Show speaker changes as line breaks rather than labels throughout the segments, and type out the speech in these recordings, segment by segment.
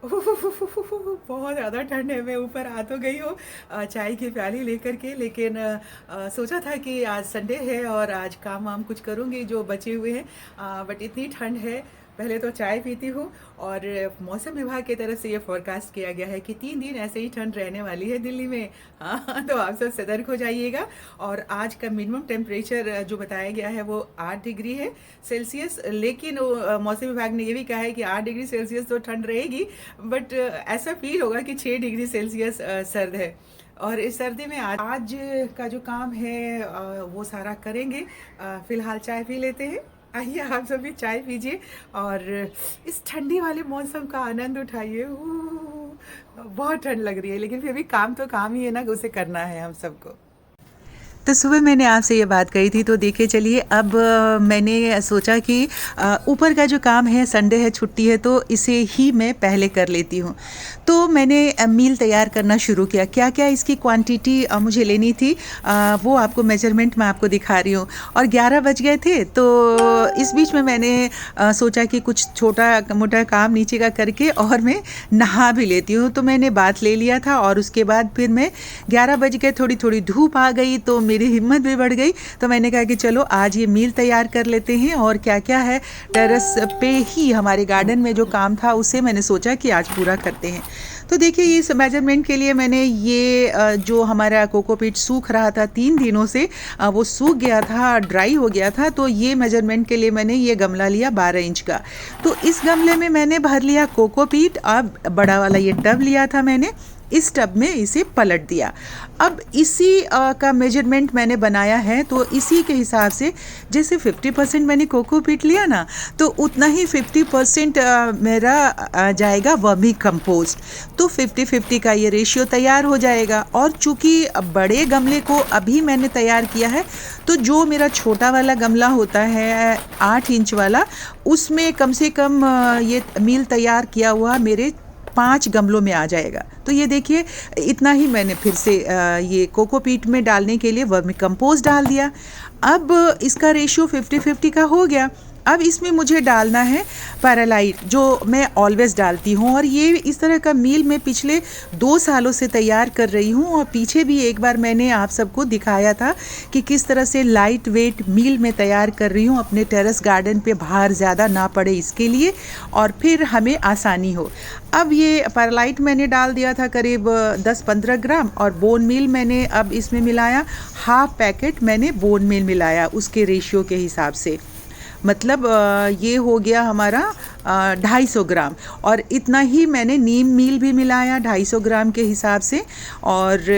बहुत ज़्यादा ठंड है। मैं ऊपर आ तो गई हूँ चाय की प्याली लेकर के, लेकिन सोचा था कि आज संडे है और आज काम वाम कुछ करूँगी जो बचे हुए हैं, बट इतनी ठंड है। पहले तो चाय पीती हूँ। और मौसम विभाग की तरफ से ये फोरकास्ट किया गया है कि 3 दिन ऐसे ही ठंड रहने वाली है दिल्ली में। हाँ, तो आप सब सतर्क हो जाइएगा। और आज का मिनिमम टेम्परेचर जो बताया गया है वो 8 डिग्री है सेल्सियस, लेकिन मौसम विभाग ने ये भी कहा है कि 8 डिग्री सेल्सियस तो ठंड रहेगी, बट ऐसा फील होगा कि 6 डिग्री सेल्सियस सर्द है। और इस सर्दी में आज का जो काम है वो सारा करेंगे। फिलहाल चाय पी लेते हैं। आइए आप सभी चाय पीजिए और इस ठंडी वाले मौसम का आनंद उठाइए। बहुत ठंड लग रही है, लेकिन फिर भी काम तो काम ही है ना, उसे करना है हम सबको। तो सुबह मैंने आपसे ये बात कही थी, तो देखिए चलिए अब मैंने सोचा कि ऊपर का जो काम है, संडे है, छुट्टी है, तो इसे ही मैं पहले कर लेती हूँ। तो मैंने मील तैयार करना शुरू किया। क्या क्या इसकी क्वांटिटी मुझे लेनी थी, वो आपको मेजरमेंट मैं आपको दिखा रही हूँ। और 11 बज गए थे, तो इस बीच में मैंने सोचा कि कुछ छोटा मोटा काम नीचे का करके और मैं नहा भी लेती हूँ। तो मैंने बात ले लिया था और उसके बाद फिर मैं 11 बज गए, थोड़ी थोड़ी धूप आ गई तो मेरी हिम्मत भी बढ़ गई। तो मैंने कहा कि चलो आज ये मील तैयार कर लेते हैं। और क्या क्या है, टेरेस पे ही हमारे गार्डन में जो काम था उसे मैंने सोचा कि आज पूरा करते हैं। तो देखिए इस मेजरमेंट के लिए मैंने ये जो हमारा कोकोपीट सूख रहा था 3 दिनों से, वो सूख गया था, ड्राई हो गया था। तो ये मेजरमेंट के लिए मैंने ये गमला लिया 12 इंच का। तो इस गमले में मैंने भर लिया कोकोपीट। अब बड़ा वाला ये टब लिया था मैंने, इस टब में इसे पलट दिया। अब इसी का मेजरमेंट मैंने बनाया है, तो इसी के हिसाब से जैसे 50% मैंने कोकोपीट लिया ना, तो उतना ही 50% मेरा जाएगा वर्मी कंपोस्ट। तो 50-50 का ये रेशियो तैयार हो जाएगा। और चूँकि बड़े गमले को अभी मैंने तैयार किया है, तो जो मेरा छोटा वाला गमला होता है 8 इंच वाला, उसमें कम से कम ये मील तैयार किया हुआ मेरे 5 गमलों में आ जाएगा। तो ये देखिए इतना ही मैंने फिर से ये कोकोपीट में डालने के लिए वर्मी कंपोस्ट डाल दिया। अब इसका रेशियो 50-50 का हो गया। अब इसमें मुझे डालना है पैरालाइट, जो मैं ऑलवेज डालती हूँ। और ये इस तरह का मील मैं पिछले 2 सालों से तैयार कर रही हूँ। और पीछे भी एक बार मैंने आप सबको दिखाया था कि किस तरह से लाइट वेट मील में तैयार कर रही हूँ, अपने टेरेस गार्डन पे भार ज़्यादा ना पड़े इसके लिए, और फिर हमें आसानी हो। अब ये पैरालाइट मैंने डाल दिया था करीब 10-15 ग्राम, और बोन मील मैंने अब इसमें मिलाया, हाफ पैकेट मैंने बोन मील मिलाया उसके रेशियो के हिसाब से। मतलब ये हो गया हमारा 250 ग्राम। और इतना ही मैंने नीम मील भी मिलाया 250 ग्राम के हिसाब से। और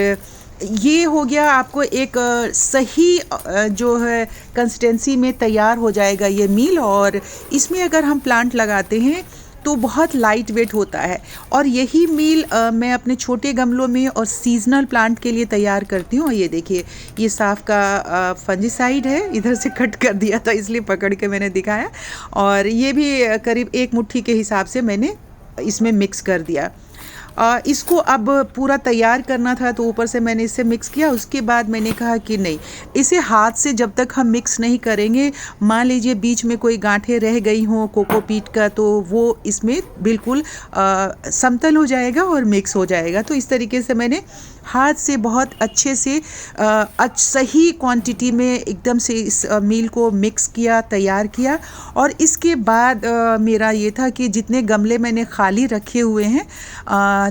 ये हो गया आपको एक सही जो है कंसिस्टेंसी में तैयार हो जाएगा ये मील। और इसमें अगर हम प्लांट लगाते हैं तो बहुत लाइट वेट होता है। और यही मील मैं अपने छोटे गमलों में और सीजनल प्लांट के लिए तैयार करती हूँ। ये देखिए ये साफ का फंजीसाइड है, इधर से कट कर दिया था इसलिए पकड़ के मैंने दिखाया। और ये भी करीब 1 मुट्ठी के हिसाब से मैंने इसमें मिक्स कर दिया। इसको अब पूरा तैयार करना था, तो ऊपर से मैंने इसे मिक्स किया। उसके बाद मैंने कहा कि नहीं, इसे हाथ से जब तक हम मिक्स नहीं करेंगे, मान लीजिए बीच में कोई गांठें रह गई हों कोकोपीट का, तो वो इसमें बिल्कुल समतल हो जाएगा और मिक्स हो जाएगा। तो इस तरीके से मैंने हाथ से बहुत अच्छे से सही क्वांटिटी में एकदम से इस मील को मिक्स किया, तैयार किया। और इसके बाद मेरा ये था कि जितने गमले मैंने खाली रखे हुए हैं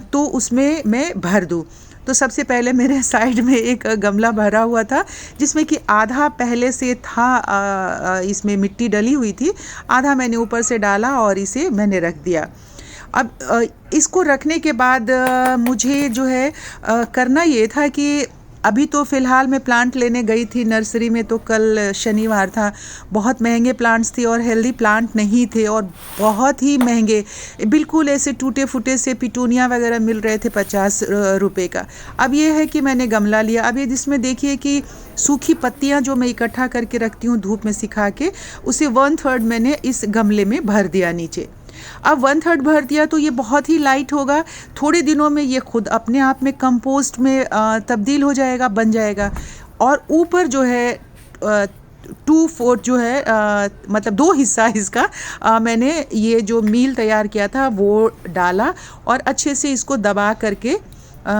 तो उसमें मैं भर दूँ। तो सबसे पहले मेरे साइड में एक गमला भरा हुआ था, जिसमें कि आधा पहले से था, इसमें मिट्टी डली हुई थी, आधा मैंने ऊपर से डाला और इसे मैंने रख दिया। अब इसको रखने के बाद मुझे जो है करना ये था कि अभी तो फ़िलहाल मैं प्लांट लेने गई थी नर्सरी में, तो कल शनिवार था, बहुत महंगे प्लांट्स थे और हेल्दी प्लांट नहीं थे, और बहुत ही महंगे, बिल्कुल ऐसे टूटे फूटे से पिटूनिया वगैरह मिल रहे थे 50 रुपए का। अब ये है कि मैंने गमला लिया। अब ये जिसमें देखिए कि सूखी पत्तियां जो मैं इकट्ठा करके रखती हूँ धूप में सिखा के, उसे 1/3 मैंने इस गमले में भर दिया नीचे। अब 1/3 भर दिया तो ये बहुत ही लाइट होगा, थोड़े दिनों में ये खुद अपने आप में कंपोस्ट में तब्दील हो जाएगा, बन जाएगा। और ऊपर जो है 2/4 जो है मतलब 2 हिस्सा इसका मैंने ये जो मील तैयार किया था वो डाला और अच्छे से इसको दबा करके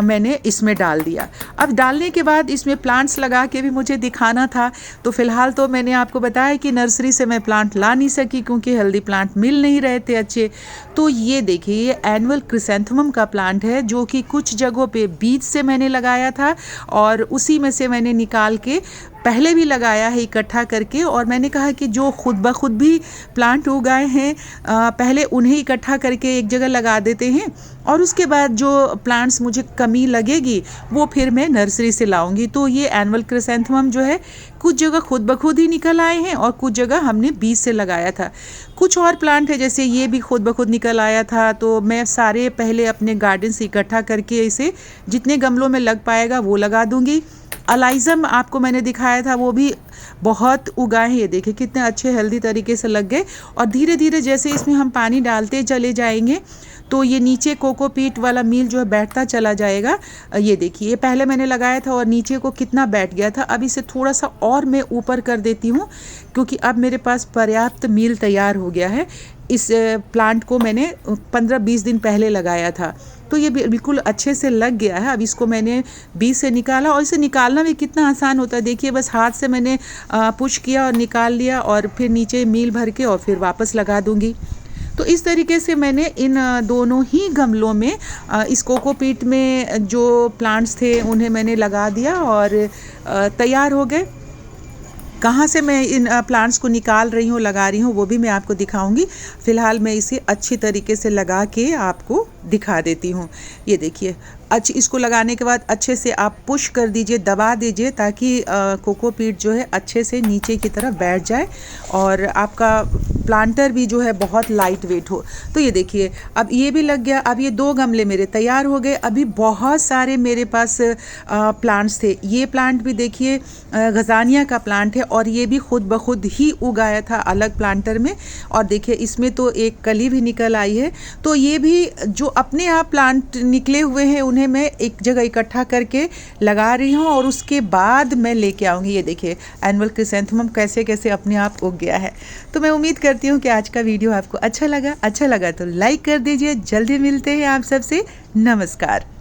मैंने इसमें डाल दिया। अब डालने के बाद इसमें प्लांट्स लगा के भी मुझे दिखाना था, तो फ़िलहाल तो मैंने आपको बताया कि नर्सरी से मैं प्लांट ला नहीं सकी क्योंकि हेल्दी प्लांट मिल नहीं रहे थे अच्छे। तो ये देखिए, ये एनुअल क्रिसैंथेमम का प्लांट है जो कि कुछ जगहों पे बीज से मैंने लगाया था और उसी में से मैंने निकाल के पहले भी लगाया है इकट्ठा करके, और मैंने कहा कि जो खुद ब खुद भी प्लांट उगाए हैं पहले उन्हें इकट्ठा करके एक जगह लगा देते हैं और उसके बाद जो प्लांट्स मुझे कमी लगेगी वो फिर मैं नर्सरी से लाऊंगी। तो ये एनुअल क्रिसैंथेमम जो है कुछ जगह खुद ब खुद ही निकल आए हैं और कुछ जगह हमने बीज से लगाया था। कुछ और प्लांट है जैसे ये भी खुद ब खुद निकल आया था, तो मैं सारे पहले अपने गार्डन से इकट्ठा करके इसे जितने गमलों में लग पाएगा वो लगा दूंगी। अलाइज़म आपको मैंने दिखाया था, वो भी बहुत उगाए हैं। ये देखिए कितने अच्छे हेल्दी तरीके से लग गए और धीरे धीरे जैसे इसमें हम पानी डालते चले जाएंगे तो ये नीचे कोकोपीट वाला मील जो है बैठता चला जाएगा। ये देखिए, ये पहले मैंने लगाया था और नीचे को कितना बैठ गया था। अब इसे थोड़ा सा और मैं ऊपर कर देती हूँ क्योंकि अब मेरे पास पर्याप्त मील तैयार हो गया है। इस प्लांट को मैंने 15-20 दिन पहले लगाया था, तो ये बिल्कुल अच्छे से लग गया है। अब इसको मैंने बीज से निकाला और इसे निकालना भी कितना आसान होता है। देखिए, बस हाथ से मैंने पुश किया और निकाल लिया और फिर नीचे मील भर के और फिर वापस लगा दूंगी। तो इस तरीके से मैंने इन दोनों ही गमलों में इस कोकोपीट में जो प्लांट्स थे उन्हें मैंने लगा दिया और तैयार हो गए। कहाँ से मैं इन प्लांट्स को निकाल रही हूँ, लगा रही हूँ, वो भी मैं आपको दिखाऊंगी। फ़िलहाल मैं इसे अच्छी तरीके से लगा के आपको दिखा देती हूँ। ये देखिए, इसको लगाने के बाद अच्छे से आप पुश कर दीजिए, दबा दीजिए ताकि कोकोपीट जो है अच्छे से नीचे की तरफ बैठ जाए और आपका प्लांटर भी जो है बहुत लाइट वेट हो। तो ये देखिए, अब ये भी लग गया। अब ये 2 गमले मेरे तैयार हो गए। अभी बहुत सारे मेरे पास प्लांट्स थे। ये प्लांट भी देखिए गजानिया का प्लांट है और ये भी खुद ब खुद ही उगाया था अलग प्लांटर में, और देखिए इसमें तो एक कली भी निकल आई है। तो ये भी जो अपने आप प्लांट निकले हुए हैं उन्हें मैं एक जगह इकट्ठा करके लगा रही हूँ और उसके बाद मैं लेके आऊँगी। ये देखिए एनुअल क्रिसैंथेमम कैसे कैसे अपने आप उग गया है। तो मैं उम्मीद करती हूँ कि आज का वीडियो आपको अच्छा लगा तो लाइक कर दीजिए। जल्दी मिलते हैं आप सबसे। नमस्कार।